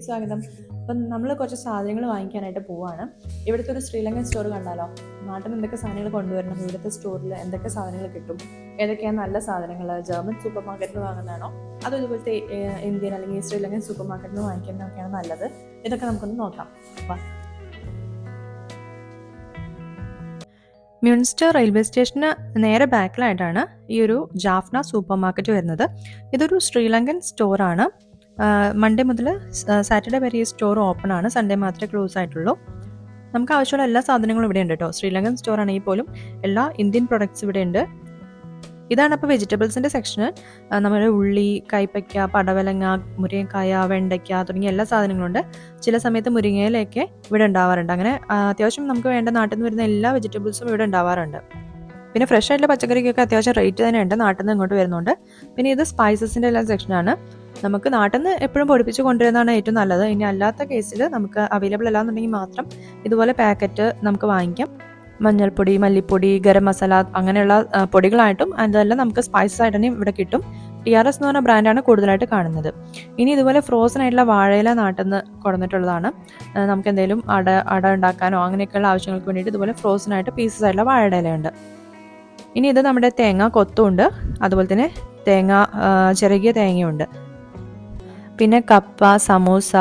സ്വാഗതം. അപ്പം നമ്മൾ കുറച്ച് സാധനങ്ങൾ വാങ്ങിക്കാനായിട്ട് പോവാണ്. ഇവിടുത്തെ ഒരു ശ്രീലങ്കൻ സ്റ്റോർ കണ്ടാലോ? നാട്ടിൽ നിന്ന് എന്തൊക്കെ സാധനങ്ങൾ കൊണ്ടുവരണം, ഇവിടുത്തെ സ്റ്റോറിൽ എന്തൊക്കെ സാധനങ്ങൾ കിട്ടും, ഏതൊക്കെയാണ് നല്ല സാധനങ്ങൾ, ജർമ്മൻ സൂപ്പർ മാർക്കറ്റിൽ നിന്ന് വാങ്ങുന്നതാണോ അതോ ഇതുപോലത്തെ ഇന്ത്യൻ അല്ലെങ്കിൽ ശ്രീലങ്കൻ സൂപ്പർ മാർക്കറ്റിൽ നിന്ന് വാങ്ങിക്കുന്നതൊക്കെയാണ് നല്ലത്? ഇതൊക്കെ നമുക്കൊന്ന് നോക്കാം. മ്യൂൺസ്റ്റർ റെയിൽവേ സ്റ്റേഷന് നേരെ ബാക്കിലായിട്ടാണ് ഈ ഒരു ജാഫ്ന സൂപ്പർ മാർക്കറ്റ് വരുന്നത്. ഇതൊരു ശ്രീലങ്കൻ സ്റ്റോറാണ്. മൺഡേ മുതൽ സാറ്റർഡേ വരെ ഈ സ്റ്റോർ ഓപ്പൺ ആണ്, സൺഡേ മാത്രമേ ക്ലോസ് ആയിട്ടുള്ളൂ. നമുക്ക് ആവശ്യമുള്ള എല്ലാ സാധനങ്ങളും ഇവിടെ ഉണ്ട് കേട്ടോ. ശ്രീലങ്കൻ സ്റ്റോർ ആണെങ്കിൽ പോലും എല്ലാ ഇന്ത്യൻ പ്രൊഡക്ട്സ് ഇവിടെ ഉണ്ട്. ഇതാണ് അപ്പോൾ വെജിറ്റബിൾസിൻ്റെ സെക്ഷന്. നമ്മുടെ ഉള്ളി, കൈപ്പയ്ക്ക, പടവലങ്ങ, മുരിങ്ങക്കായ, വെണ്ടയ്ക്ക തുടങ്ങിയ എല്ലാ സാധനങ്ങളുണ്ട്. ചില സമയത്ത് മുരിങ്ങയിലൊക്കെ ഇവിടെ ഉണ്ടാവാറുണ്ട്. അങ്ങനെ അത്യാവശ്യം നമുക്ക് വേണ്ട നാട്ടിൽ നിന്ന് വരുന്ന എല്ലാ വെജിറ്റബിൾസും ഇവിടെ ഉണ്ടാവാറുണ്ട്. പിന്നെ ഫ്രഷ് ആയിട്ടുള്ള പച്ചക്കറിക്കൊക്കെ അത്യാവശ്യം റേറ്റ് തന്നെയുണ്ട് നാട്ടിൽ നിന്ന് ഇങ്ങോട്ട് വരുന്നുണ്ട്. പിന്നെ ഇത് സ്പൈസസിൻ്റെ എല്ലാം സെക്ഷനാണ്. നമുക്ക് നാട്ടിൽ നിന്ന് എപ്പോഴും പൊടിപ്പിച്ച് കൊണ്ടുവരുന്നതാണ് ഏറ്റവും നല്ലത്. ഇനി അല്ലാത്ത കേസിൽ നമുക്ക് അവൈലബിൾ അല്ലാന്നുണ്ടെങ്കിൽ മാത്രം ഇതുപോലെ പാക്കറ്റ് നമുക്ക് വാങ്ങിക്കാം. മഞ്ഞൾപ്പൊടി, മല്ലിപ്പൊടി, ഗരം മസാല അങ്ങനെയുള്ള പൊടികളായിട്ടും അതെല്ലാം നമുക്ക് സ്പൈസസ് ആയിട്ട് തന്നെ ഇവിടെ കിട്ടും. TRS എന്ന് പറഞ്ഞ ബ്രാൻഡാണ് കൂടുതലായിട്ട് കാണുന്നത്. ഇനി ഇതുപോലെ ഫ്രോസൺ ആയിട്ടുള്ള വാഴയില നാട്ടിൽ നിന്ന് കൊടുത്തിട്ടുള്ളതാണ്. നമുക്ക് എന്തെങ്കിലും അട ഉണ്ടാക്കാനോ അങ്ങനെയൊക്കെയുള്ള ആവശ്യങ്ങൾക്ക് വേണ്ടിയിട്ട് ഇതുപോലെ ഫ്രോസൺ ആയിട്ട് പീസസ് ആയിട്ടുള്ള വാഴയിലയുണ്ട്. ഇനി ഇത് നമ്മുടെ തേങ്ങ കൊത്തുണ്ട്, അതുപോലെ തന്നെ തേങ്ങ ചിരകിയ തേങ്ങയുണ്ട്. പിന്നെ കപ്പ, സമൂസ,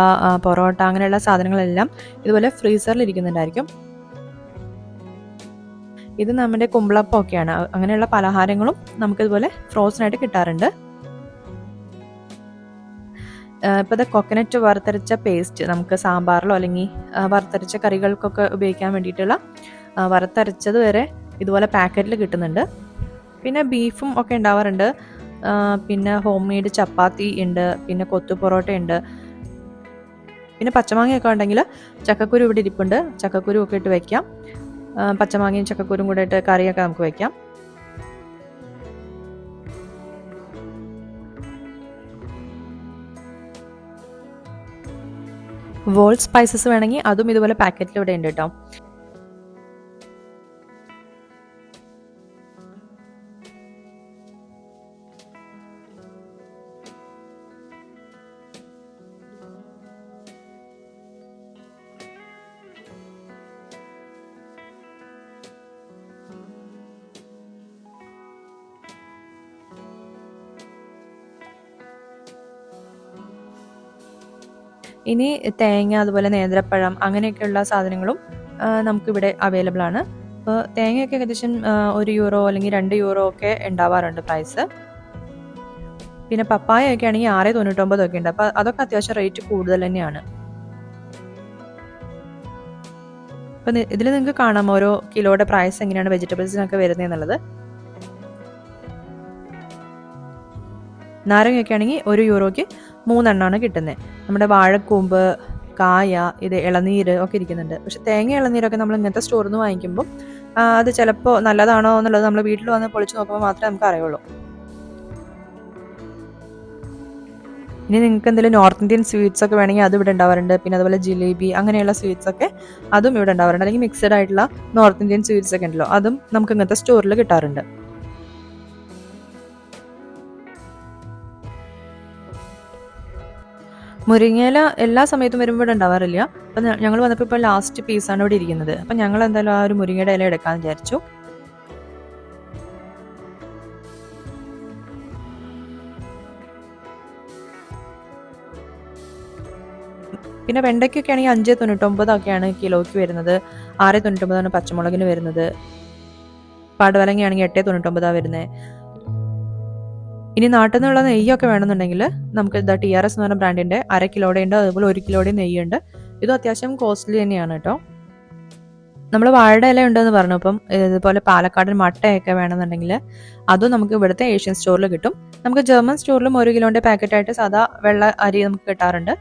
പൊറോട്ട അങ്ങനെയുള്ള സാധനങ്ങളെല്ലാം ഇതുപോലെ ഫ്രീസറിൽ ഇരിക്കുന്നുണ്ടായിരിക്കും. ഇത് നമ്മുടെ കുമ്പളപ്പൊക്കെയാണ്. അങ്ങനെയുള്ള പലഹാരങ്ങളും നമുക്കിതുപോലെ ഫ്രോസൺ ആയിട്ട് കിട്ടാറുണ്ട്. ഇപ്പോൾ ഇത് കൊക്കനറ്റ് വറുത്തരച്ച പേസ്റ്റ് നമുക്ക് സാമ്പാറിലോ അല്ലെങ്കിൽ വറുത്തരച്ച കറികൾക്കൊക്കെ ഉപയോഗിക്കാൻ വേണ്ടിയിട്ടുള്ള വറുത്തരച്ചത് വരെ ഇതുപോലെ പാക്കറ്റിൽ കിട്ടുന്നുണ്ട്. പിന്നെ ബീഫും ഒക്കെ ഉണ്ടാവാറുണ്ട്. പിന്നെ ഹോം മെയ്ഡ് ചപ്പാത്തി ഉണ്ട്, പിന്നെ കൊത്തു പൊറോട്ട ഉണ്ട്. പിന്നെ പച്ചമാങ്ങയൊക്കെ ഉണ്ടെങ്കിൽ ചക്കക്കുരു ഇവിടെ ഇരിപ്പുണ്ട്. ചക്കക്കുരു ഒക്കെ ഇട്ട് വയ്ക്കാം. പച്ചമാങ്ങയും ചക്കക്കുരും കൂടെ ഇട്ട് കറിയൊക്കെ നമുക്ക് വയ്ക്കാം. വോൾ സ്പൈസസ് വേണമെങ്കിൽ അതും ഇതുപോലെ പാക്കറ്റിൽ ഇവിടെ ഉണ്ട് കേട്ടോ. ഇനി തേങ്ങ, അതുപോലെ നേന്ത്രപ്പഴം അങ്ങനെയൊക്കെയുള്ള സാധനങ്ങളും നമുക്കിവിടെ അവൈലബിൾ ആണ്. അപ്പോൾ തേങ്ങയൊക്കെ ഏകദേശം €1 അല്ലെങ്കിൽ €2 ഒക്കെ ഉണ്ടാവാറുണ്ട് പ്രൈസ്. പിന്നെ പപ്പായ ഒക്കെ ആണെങ്കിൽ €6.99 ഒക്കെ ഉണ്ട്. അപ്പോൾ അതൊക്കെ അത്യാവശ്യം റേറ്റ് കൂടുതൽ തന്നെയാണ്. അപ്പം ഇതിൽ നിങ്ങൾക്ക് കാണാം ഓരോ കിലോയുടെ പ്രൈസ് എങ്ങനെയാണ് വെജിറ്റബിൾസിനൊക്കെ വരുന്നത് എന്നുള്ളത്. നാരങ്ങയൊക്കെ ആണെങ്കിൽ €1 3 കിട്ടുന്നത്. നമ്മുടെ വാഴക്കൂമ്പ്, കായ, ഇത് ഇളനീര് ഒക്കെ ഇരിക്കുന്നുണ്ട്. പക്ഷെ തേങ്ങ ഇളനീരൊക്കെ നമ്മൾ ഇങ്ങനത്തെ സ്റ്റോറിൽ നിന്ന് വാങ്ങിക്കുമ്പോൾ അത് ചിലപ്പോൾ നല്ലതാണോ എന്നുള്ളത് നമ്മൾ വീട്ടിൽ വന്ന് പൊളിച്ച് നോക്കുമ്പോൾ മാത്രമേ നമുക്ക് അറിയുള്ളൂ. ഇനി നിങ്ങൾക്ക് എന്തെങ്കിലും നോർത്ത് ഇന്ത്യൻ സ്വീറ്റ്സ് ഒക്കെ വേണമെങ്കിൽ അത് ഇവിടെ ഉണ്ടാവാറുണ്ട്. പിന്നെ അതുപോലെ ജിലേബി അങ്ങനെയുള്ള സ്വീറ്റ്സ് ഒക്കെ അതും ഇവിടെ ഉണ്ടാവാറുണ്ട്. അല്ലെങ്കിൽ മിക്സഡ് ആയിട്ടുള്ള നോർത്ത് ഇന്ത്യൻ സ്വീറ്റ്സ് ഒക്കെ ഉണ്ടല്ലോ, അതും നമുക്ക് ഇങ്ങനത്തെ സ്റ്റോറിൽ കിട്ടാറുണ്ട്. മുരിങ്ങയില എല്ലാ സമയത്തും വരുമ്പോൾ ഇവിടെ ഉണ്ടാവാറില്ല. അപ്പം ഞങ്ങൾ വന്നപ്പോൾ ഇപ്പോൾ ലാസ്റ്റ് പീസാണ് ഇവിടെ ഇരിക്കുന്നത്. അപ്പം ഞങ്ങൾ എന്തായാലും ആ ഒരു മുരിങ്ങയുടെ ഇല എടുക്കാമെന്ന് വിചാരിച്ചു. പിന്നെ വെണ്ടയ്ക്കൊക്കെ ആണെങ്കിൽ €5.99 കിലോയ്ക്ക് വരുന്നത്. €6.99 പച്ചമുളകിന് വരുന്നത്. പടവലങ്ങയാണെങ്കിൽ €8.99 വരുന്നത്. ഇനി നാട്ടിൽ നിന്നുള്ള നെയ്യൊക്കെ വേണമെന്നുണ്ടെങ്കിൽ നമുക്ക് ഇതാ TRS എന്ന് പറഞ്ഞ ബ്രാൻഡിൻ്റെ 1/2 കിലോയുടെ ഉണ്ട്, അതുപോലെ 1 കിലോയുടെ നെയ്യുണ്ട്. ഇതും അത്യാവശ്യം കോസ്റ്റ്ലി തന്നെയാണ് കേട്ടോ. നമ്മൾ വാഴയുടെ ഇല ഉണ്ടെന്ന് പറഞ്ഞു. അപ്പം ഇതുപോലെ പാലക്കാടൻ മട്ടയൊക്കെ വേണമെന്നുണ്ടെങ്കിൽ അതും നമുക്ക് ഇവിടുത്തെ ഏഷ്യൻ സ്റ്റോറിൽ കിട്ടും. നമുക്ക് ജർമ്മൻ സ്റ്റോറിലും 1 കിലോൻ്റെ പാക്കറ്റായിട്ട് സാധാ വെള്ള അരി നമുക്ക് കിട്ടാറുണ്ട്.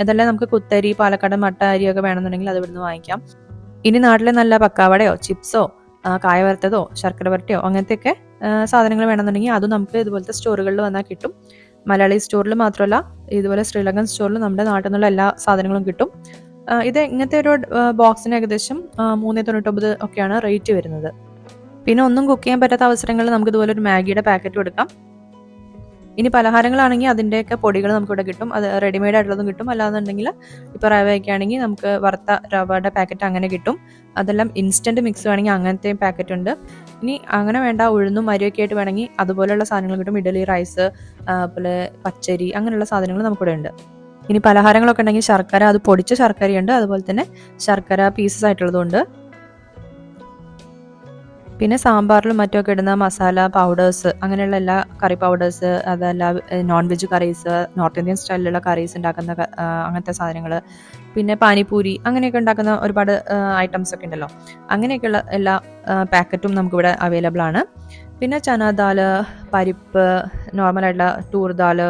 ഇതെല്ലാം നമുക്ക് കുത്തരി, പാലക്കാടൻ മട്ട അരിയൊക്കെ വേണമെന്നുണ്ടെങ്കിൽ അത് ഇവിടുന്ന് വാങ്ങിക്കാം. ഇനി നാട്ടിലെ നല്ല പക്കാവടയോ ചിപ്സോ കായ വറുത്തതോ ശർക്കര വരട്ടിയോ അങ്ങനത്തെയൊക്കെ സാധനങ്ങൾ വേണമെന്നുണ്ടെങ്കിൽ അതും നമുക്ക് ഇതുപോലത്തെ സ്റ്റോറുകളിൽ വന്നാൽ കിട്ടും. മലയാളി സ്റ്റോറിൽ മാത്രമല്ല, ഇതുപോലെ ശ്രീലങ്കൻ സ്റ്റോറിൽ നമ്മുടെ നാട്ടിൽ നിന്നുള്ള എല്ലാ സാധനങ്ങളും കിട്ടും. ഇത് ഇങ്ങനത്തെ ഒരു ബോക്സിന് ഏകദേശം €3.99 ഒക്കെയാണ് റേറ്റ് വരുന്നത്. പിന്നെ ഒന്നും കുക്ക് ചെയ്യാൻ പറ്റാത്ത അവസരങ്ങളിൽ നമുക്ക് ഇതുപോലെ ഒരു മാഗിയുടെ പാക്കറ്റ് എടുക്കാം. ഇനി പലഹാരങ്ങളാണെങ്കിൽ അതിൻ്റെയൊക്കെ പൊടികൾ നമുക്കിവിടെ കിട്ടും. അത് റെഡിമെയ്ഡ് ആയിട്ടുള്ളതും കിട്ടും. അല്ലാന്നുണ്ടെങ്കിൽ ഇപ്പോൾ റവയൊക്കെ ആണെങ്കിൽ നമുക്ക് വറുത്ത റവയുടെ പാക്കറ്റ് അങ്ങനെ കിട്ടും. അതെല്ലാം ഇൻസ്റ്റൻറ്റ് മിക്സ് വേണമെങ്കിൽ അങ്ങനത്തെയും പാക്കറ്റ് ഉണ്ട്. ഇനി അങ്ങനെ വേണ്ട ഉഴുന്നും അരിയൊക്കെ ആയിട്ട് വേണമെങ്കിൽ അതുപോലെയുള്ള സാധനങ്ങൾ കിട്ടും. ഇഡലി, റൈസ്, അതുപോലെ പച്ചരി, അങ്ങനെയുള്ള സാധനങ്ങൾ നമുക്കിവിടെ ഉണ്ട്. ഇനി പലഹാരങ്ങളൊക്കെ ഉണ്ടെങ്കിൽ ശർക്കര, അത് പൊടിച്ച ശർക്കരയുണ്ട്, അതുപോലെ തന്നെ ശർക്കര പീസസ് ആയിട്ടുള്ളതുണ്ട്. പിന്നെ സാമ്പാറിലും മറ്റുമൊക്കെ ഇടുന്ന മസാല പൗഡേഴ്സ്, അങ്ങനെയുള്ള എല്ലാ കറി പൗഡേഴ്സ്, അതല്ല non veg curries, north Indian സ്റ്റൈലിലുള്ള കറീസ് ഉണ്ടാക്കുന്ന അങ്ങനത്തെ സാധനങ്ങൾ, പിന്നെ പാനിപൂരി അങ്ങനെയൊക്കെ ഉണ്ടാക്കുന്ന ഒരുപാട് ഐറ്റംസ് ഒക്കെ ഉണ്ടല്ലോ, അങ്ങനെയൊക്കെയുള്ള എല്ലാ പാക്കറ്റും നമുക്കിവിടെ അവൈലബിൾ ആണ്. പിന്നെ ചന ദാല്, പരിപ്പ്, നോർമലായിട്ടുള്ള ടൂർ ദാല്,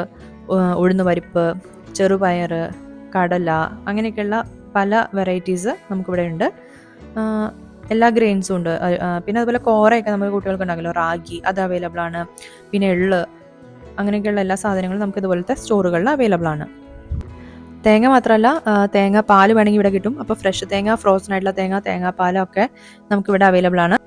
ഉഴുന്ന് പരിപ്പ്, ചെറുപയർ, കടല, അങ്ങനെയൊക്കെയുള്ള പല വെറൈറ്റീസ് നമുക്കിവിടെ ഉണ്ട്. എല്ലാ ഗ്രെയിൻസും ഉണ്ട്. പിന്നെ അതുപോലെ കോറയൊക്കെ നമ്മൾ കുട്ടികൾക്ക് ഉണ്ടാക്കല്ലോ, റാഗി, അത് അവൈലബിൾ ആണ്. പിന്നെ എള്ള്, അങ്ങനെയൊക്കെയുള്ള എല്ലാ സാധനങ്ങളും നമുക്ക് ഇതുപോലത്തെ സ്റ്റോറുകളിൽ അവൈലബിൾ ആണ്. തേങ്ങ മാത്രമല്ല, തേങ്ങ പാൽ വേണമെങ്കിൽ ഇവിടെ കിട്ടും. അപ്പോൾ ഫ്രഷ് തേങ്ങ, ഫ്രോസൺ ആയിട്ടുള്ള തേങ്ങ, തേങ്ങാപ്പാലൊക്കെ നമുക്കിവിടെ അവൈലബിൾ ആണ്.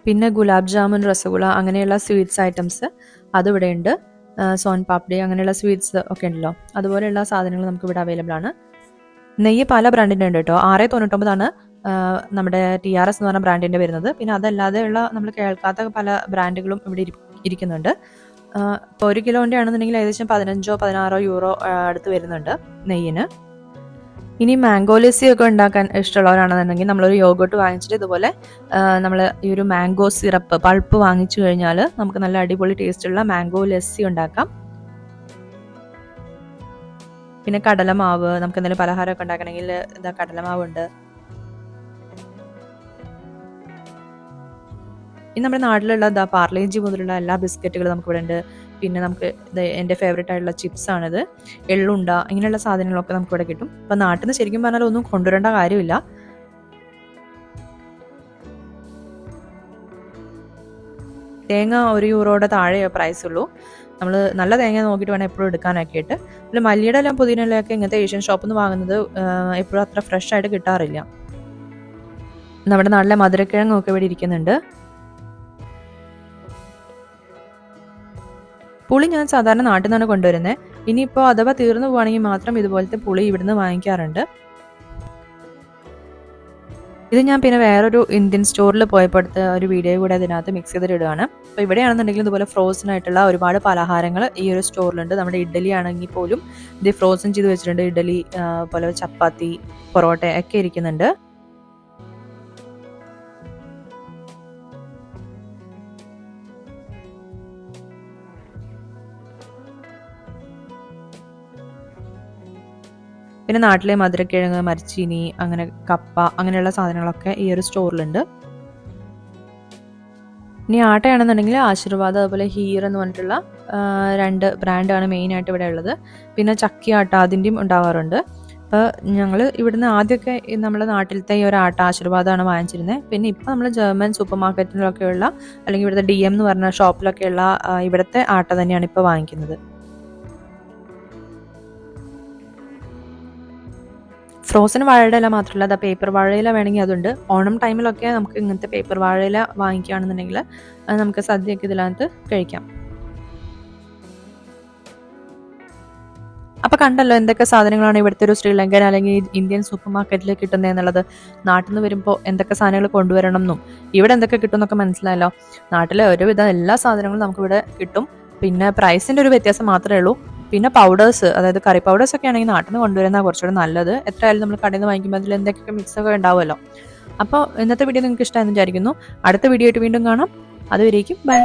പിന്നെ ഗുലാബ് ജാമുൻ, രസഗുള, അങ്ങനെയുള്ള സ്വീറ്റ്സ് ഐറ്റംസ് അതിവിടെ ഉണ്ട്. സോൻ പാപ്ഡി, അങ്ങനെയുള്ള സ്വീറ്റ്സ് ഒക്കെ ഉണ്ടല്ലോ, അതുപോലെയുള്ള സാധനങ്ങൾ നമുക്ക് ഇവിടെ അവൈലബിൾ ആണ്. നെയ്യ് പല ബ്രാൻഡിൻ്റെ ഉണ്ട് കേട്ടോ. 6.99 നമ്മുടെ TRS എന്ന് പറഞ്ഞ ബ്രാൻഡിൻ്റെ വരുന്നത്. പിന്നെ അതല്ലാതെയുള്ള നമ്മൾ കേൾക്കാത്ത പല ബ്രാൻഡുകളും ഇവിടെ ഇരിക്കുന്നുണ്ട്. ഇപ്പോൾ 1 കിലോൻ്റെ ആണെന്നുണ്ടെങ്കിൽ ഏകദേശം 15-16 യൂറോ അടുത്ത് വരുന്നുണ്ട് നെയ്യിന്. ഇനി മാംഗോ ലസ്സി ഒക്കെ ഉണ്ടാക്കാൻ ഇഷ്ടമുള്ളവരാണെന്നുണ്ടെങ്കിൽ നമ്മളൊരു യോഗോട്ട് വാങ്ങിച്ചിട്ട് ഇതുപോലെ നമ്മൾ ഈ ഒരു മാംഗോ സിറപ്പ് പൾപ്പ് വാങ്ങിച്ചു കഴിഞ്ഞാൽ നമുക്ക് നല്ല അടിപൊളി ടേസ്റ്റുള്ള മാംഗോ ലസ്സി ഉണ്ടാക്കാം. പിന്നെ കടലമാവ്, നമുക്ക് എന്തെങ്കിലും പലഹാരമൊക്കെ ഉണ്ടാക്കണമെങ്കിൽ ഇതാ കടലമാവുണ്ട്. ഇനി നമ്മുടെ നാട്ടിലുള്ള പാർലേജി മുതലുള്ള എല്ലാ ബിസ്ക്കറ്റുകളും നമുക്കിവിടെ ഉണ്ട്. പിന്നെ നമുക്ക് എൻ്റെ ഫേവറേറ്റ് ആയിട്ടുള്ള ചിപ്സ് ആണിത്, എള്ളുണ്ട, ഇങ്ങനെയുള്ള സാധനങ്ങളൊക്കെ നമുക്കിവിടെ കിട്ടും. അപ്പം നാട്ടിൽ നിന്ന് ശരിക്കും പറഞ്ഞാൽ ഒന്നും കൊണ്ടുവരേണ്ട കാര്യമില്ല. തേങ്ങ 1 യൂറോയുടെ താഴെ പ്രൈസ് ഉള്ളൂ. നമ്മൾ നല്ല തേങ്ങ നോക്കിയിട്ട് വേണം എപ്പോഴും എടുക്കാനൊക്കെ ആയിട്ട്. പിന്നെ മല്ലിയുടെ എല്ലാം പുതിനയിലൊക്കെ ഇങ്ങനത്തെ ഏഷ്യൻ ഷോപ്പിൽ നിന്ന് വാങ്ങുന്നത് എപ്പോഴും അത്ര ഫ്രഷ് ആയിട്ട് കിട്ടാറില്ല. നമ്മുടെ നാട്ടിലെ മധുരക്കിഴങ്ങൊക്കെ ഇവിടെ ഇരിക്കുന്നുണ്ട്. പുളി ഞാൻ സാധാരണ നാട്ടിൽ നിന്നാണ് കൊണ്ടുവരുന്നത്. ഇനിയിപ്പോൾ അഥവാ തീർന്നു പോവുകയാണെങ്കിൽ മാത്രം ഇതുപോലത്തെ പുളി ഇവിടുന്ന് വാങ്ങിക്കാറുണ്ട്. ഇത് ഞാൻ പിന്നെ വേറൊരു ഇന്ത്യൻ സ്റ്റോറിൽ പോയപ്പോൾ എടുത്ത ഒരു വീഡിയോ കൂടെ അതിനകത്ത് മിക്സ് ചെയ്തിടുകയാണ്. അപ്പോൾ ഇവിടെയാണെന്നുണ്ടെങ്കിൽ ഇതുപോലെ ഫ്രോസൺ ആയിട്ടുള്ള ഒരുപാട് പലഹാരങ്ങൾ ഈ ഒരു സ്റ്റോറിലുണ്ട്. നമ്മുടെ ഇഡ്ഡലി ആണെങ്കിൽ പോലും ഇത് ഫ്രോസൺ ചെയ്ത് വെച്ചിട്ടുണ്ട്. ഇഡ്ഡലി, പോലെ ചപ്പാത്തി, പൊറോട്ട ഒക്കെ ഇരിക്കുന്നുണ്ട്. പിന്നെ നാട്ടിലെ മധുരക്കിഴങ്ങ്, മരച്ചീനി, അങ്ങനെ കപ്പ, അങ്ങനെയുള്ള സാധനങ്ങളൊക്കെ ഈ ഒരു സ്റ്റോറിലുണ്ട്. ഇനി ആട്ടയാണെന്നുണ്ടെങ്കിൽ ആശീർവാദ്, അതുപോലെ ഹീർ എന്ന് പറഞ്ഞിട്ടുള്ള 2 ബ്രാൻഡാണ് മെയിനായിട്ട് ഇവിടെ ഉള്ളത്. പിന്നെ ചക്കി ആട്ട, അതിൻ്റെയും ഉണ്ടാവാറുണ്ട്. അപ്പോൾ ഞങ്ങൾ ഇവിടുന്ന് ആദ്യമൊക്കെ നമ്മുടെ നാട്ടിലത്തെ ഈ ഒരു ആട്ട ആശീർവാദമാണ് വാങ്ങിച്ചിരുന്നത്. പിന്നെ ഇപ്പോൾ നമ്മൾ ജർമ്മൻ സൂപ്പർ മാർക്കറ്റിലൊക്കെയുള്ള അല്ലെങ്കിൽ ഇവിടുത്തെ DM എന്ന് പറഞ്ഞ ഷോപ്പിലൊക്കെയുള്ള ഇവിടുത്തെ ആട്ട തന്നെയാണ് ഇപ്പോൾ വാങ്ങിക്കുന്നത്. ഫ്രോസൺ വാഴയുടെ ഇല മാത്രമല്ല, അത് പേപ്പർ വാഴയില വേണമെങ്കിൽ അതുണ്ട്. ഓണം ടൈമിലൊക്കെ നമുക്ക് ഇങ്ങനത്തെ പേപ്പർ വാഴയില വാങ്ങിക്കുകയാണെന്നുണ്ടെങ്കിൽ നമുക്ക് സദ്യയൊക്കെ ഇതിനകത്ത് കഴിക്കാം. അപ്പോൾ കണ്ടല്ലോ എന്തൊക്കെ സാധനങ്ങളാണ് ഇവിടുത്തെ ഒരു ശ്രീലങ്കൻ അല്ലെങ്കിൽ ഇന്ത്യൻ സൂപ്പർ മാർക്കറ്റിൽ കിട്ടുന്നത് എന്നുള്ളത്. നാട്ടിൽ നിന്ന് വരുമ്പോൾ എന്തൊക്കെ സാധനങ്ങൾ കൊണ്ടുവരണം എന്നും ഇവിടെ എന്തൊക്കെ കിട്ടും എന്നൊക്കെ മനസ്സിലായല്ലോ. നാട്ടിലെ ഒരുവിധം എല്ലാ സാധനങ്ങളും നമുക്കിവിടെ കിട്ടും. പിന്നെ പ്രൈസിൻ്റെ ഒരു വ്യത്യാസം മാത്രമേ ഉള്ളൂ. പിന്നെ പൗഡേഴ്സ്, അതായത് കറി പൗഡേഴ്സ് ഒക്കെ ആണെങ്കിൽ നാട്ടിൽ നിന്ന് കൊണ്ടുവരുന്ന കുറച്ചുകൂടെ നല്ലത്. എത്രയായാലും നമ്മൾ കടയിൽ നിന്ന് വാങ്ങിക്കുമ്പോൾ അതിൽ എന്തൊക്കെ മിക്സൊക്കെ ഉണ്ടാവുമല്ലോ. അപ്പോൾ ഇന്നത്തെ വീഡിയോ നിങ്ങൾക്ക് ഇഷ്ടമായെന്ന് വിചാരിക്കുന്നു. അടുത്ത വീഡിയോ ആയിട്ട് വീണ്ടും കാണാം. അതുവരേക്കും ബൈ.